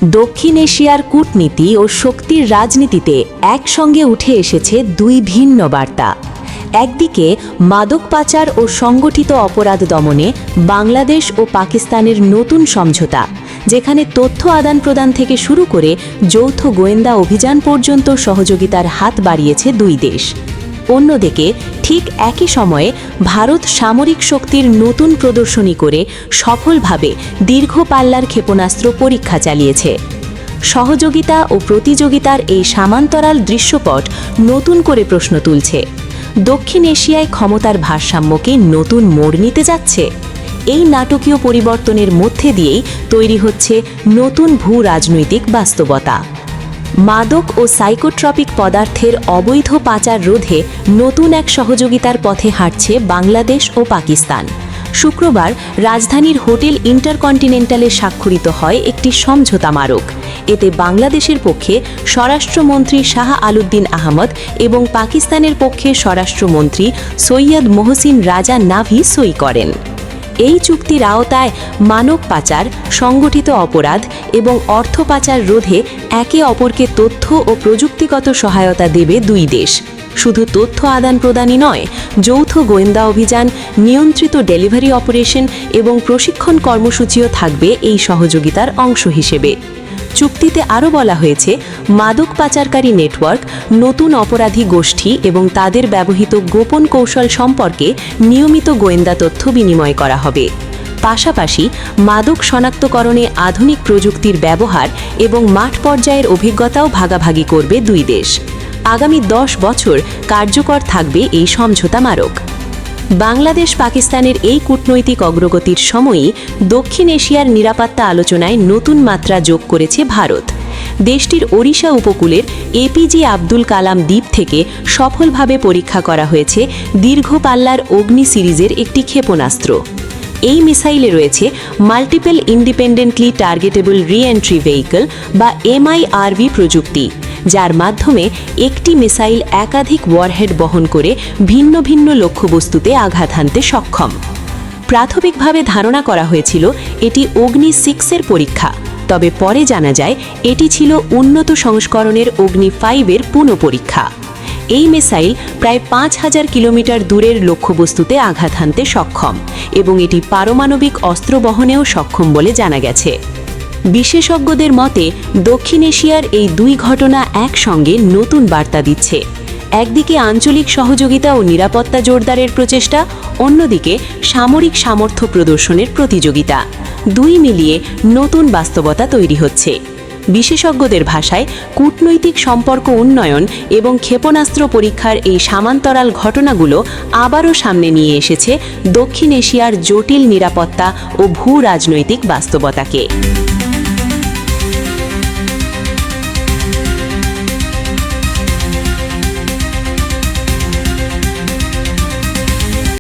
দক্ষিণ এশিয়ার কূটনীতি ও শক্তির রাজনীতিতে একসঙ্গে উঠে এসেছে দুই ভিন্ন বার্তা। একদিকে মাদক পাচার ও সংগঠিত অপরাধ দমনে বাংলাদেশ ও পাকিস্তানের নতুন সমঝোতা, যেখানে তথ্য আদান প্রদান থেকে শুরু করে যৌথ গোয়েন্দা অভিযান পর্যন্ত সহযোগিতার হাত বাড়িয়েছে দুই দেশ। অন্যদিকে ঠিক একই সময়ে ভারত সামরিক শক্তির নতুন প্রদর্শনী করে সফলভাবে দীর্ঘ পাল্লার ক্ষেপণাস্ত্র পরীক্ষা চালিয়েছে। সহযোগিতা ও প্রতিযোগিতার এই সমান্তরাল দৃশ্যপট নতুন করে প্রশ্ন তুলছে, দক্ষিণ এশিয়ায় ক্ষমতার ভারসাম্যকে নতুন মোড় নিতে যাচ্ছে। এই নাটকীয় পরিবর্তনের মধ্যে দিয়েই তৈরি হচ্ছে নতুন ভূ রাজনৈতিক বাস্তবতা। মাদক ও সাইকোট্রপিক পদার্থের অবৈধ পাচার রোধে নতুন এক সহযোগিতার পথে হাঁটছে বাংলাদেশ ও পাকিস্তান। শুক্রবার রাজধানীর হোটেল ইন্টারকন্টিনেন্টালে স্বাক্ষরিত হয় একটি সমঝোতা স্মারক। এতে বাংলাদেশের পক্ষে স্বরাষ্ট্রমন্ত্রী শাহ আলউদ্দিন আহমদ এবং পাকিস্তানের পক্ষে স্বরাষ্ট্রমন্ত্রী সৈয়দ মোহসিন রাজা নাভি সই করেন। এই চুক্তির আওতায় মানব পাচার, সংগঠিত অপরাধ এবং অর্থ পাচার রোধে একে অপরকে তথ্য ও প্রযুক্তিগত সহায়তা দেবে দুই দেশ। শুধু তথ্য আদান প্রদানই নয়, যৌথ গোয়েন্দা অভিযান, নিয়ন্ত্রিত ডেলিভারি অপারেশন এবং প্রশিক্ষণ কর্মসূচিও থাকবে এই সহযোগিতার অংশ হিসেবে। চুক্তিতে আরও বলা হয়েছে, মাদক পাচারকারী নেটওয়ার্ক, নতুন অপরাধী গোষ্ঠী এবং তাদের ব্যবহৃত গোপন কৌশল সম্পর্কে নিয়মিত গোয়েন্দা তথ্য বিনিময় করা হবে। পাশাপাশি মাদক শনাক্তকরণে আধুনিক প্রযুক্তির ব্যবহার এবং মাঠ পর্যায়ের অভিজ্ঞতাও ভাগাভাগি করবে দুই দেশ। আগামী 10 বছর কার্যকর থাকবে এই সমঝোতা স্মারক। বাংলাদেশ পাকিস্তানের এই কূটনৈতিক অগ্রগতির সময়ই দক্ষিণ এশিয়ার নিরাপত্তা আলোচনায় নতুন মাত্রা যোগ করেছে ভারত। দেশটির ওড়িশা উপকূলের এপিজে আব্দুল কালাম দ্বীপ থেকে সফলভাবে পরীক্ষা করা হয়েছে দীর্ঘ পাল্লার অগ্নি সিরিজের একটি ক্ষেপণাস্ত্র। এই মিসাইলে রয়েছে মাল্টিপল ইন্ডিপেন্ডেন্টলি টার্গেটেবল রি-এন্ট্রি ভেহিকল বা MIRV প্রযুক্তি, যার মাধ্যমে একটি মিসাইল একাধিক ওয়ারহেড বহন করে ভিন্ন ভিন্ন লক্ষ্যবস্তুতে আঘাত হানতে সক্ষম। প্রাথমিকভাবে ধারণা করা হয়েছিল এটি অগ্নি 6-এর পরীক্ষা, তবে পরে জানা যায় এটি ছিল উন্নত সংস্করণের অগ্নি 5-এর পুনঃপরীক্ষা। এই মিসাইল প্রায় 5000 কিলোমিটার দূরের লক্ষ্যবস্তুতে আঘাত হানতে সক্ষম এবং এটি পারমাণবিক অস্ত্র বহনেও সক্ষম বলে জানা গেছে। বিশেষজ্ঞদের মতে দক্ষিণ এশিয়ার এই দুই ঘটনা একসঙ্গে নতুন বার্তা দিচ্ছে। একদিকে আঞ্চলিক সহযোগিতা ও নিরাপত্তা জোরদারের প্রচেষ্টা, অন্যদিকে সামরিক সামর্থ্য প্রদর্শনের প্রতিযোগিতা। দুই মিলিয়ে নতুন বাস্তবতা তৈরি হচ্ছে। বিশেষজ্ঞদের ভাষায় কূটনৈতিক সম্পর্ক উন্নয়ন এবং ক্ষেপণাস্ত্র পরীক্ষার এই সমান্তরাল ঘটনাগুলো আবারও সামনে নিয়ে এসেছে দক্ষিণ এশিয়ার জটিল নিরাপত্তা ও ভূ রাজনৈতিক বাস্তবতাকে।